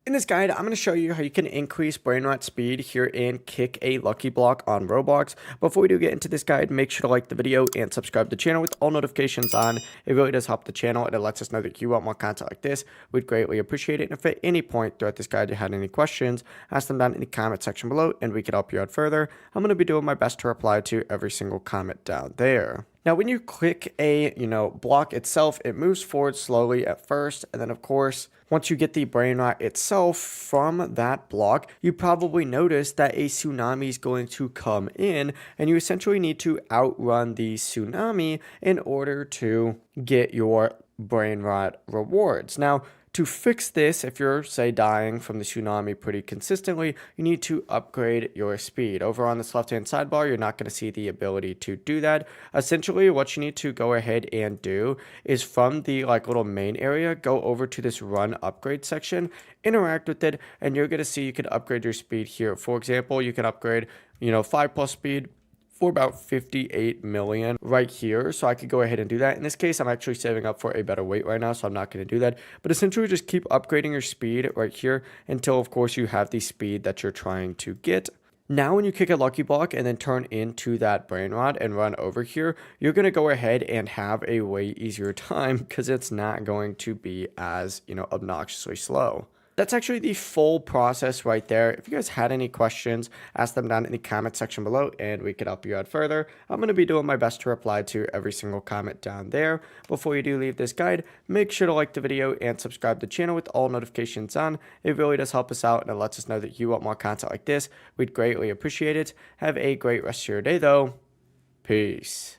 In this guide, I'm going to show you how you can increase Brainrot speed here and kick a Lucky Block on Roblox. Before we do get into this guide, make sure to like the video and subscribe to the channel with all notifications on. It really does help the channel and it lets us know that you want more content like this. We'd greatly appreciate it. And if at any point throughout this guide you had any questions, ask them down in the comment section below and we can help you out further. I'm going to be doing my best to reply to every single comment down there. Now, when you click a, block itself, it moves forward slowly at first. And then, of course, once you get the brain rot itself from that block, you probably notice that a tsunami is going to come in. And you essentially need to outrun the tsunami in order to get your brain rot rewards. Now, to fix this, if you're, say, dying from the tsunami pretty consistently, you need to upgrade your speed. Over on this left-hand sidebar, you're not going to see the ability to do that. Essentially, what you need to go ahead and do is from the little main area, go over to this run upgrade section, interact with it, and you're going to see you can upgrade your speed here. For example, you can upgrade, 5+ speed for about 58 million right here. So I could go ahead and do that. In this case, I'm actually saving up for a better weight right now, so I'm not going to do that. But essentially just keep upgrading your speed right here until, of course, you have the speed that you're trying to get. Now, when you kick a Lucky Block and then turn into that brain rot and run over here, you're going to go ahead and have a way easier time because it's not going to be as, obnoxiously slow. That's actually the full process right there. If you guys had any questions, ask them down in the comment section below and we can help you out further. I'm going to be doing my best to reply to every single comment down there. Before you do leave this guide, make sure to like the video and subscribe to the channel with all notifications on. It really does help us out and it lets us know that you want more content like this. We'd greatly appreciate it. Have a great rest of your day though. Peace.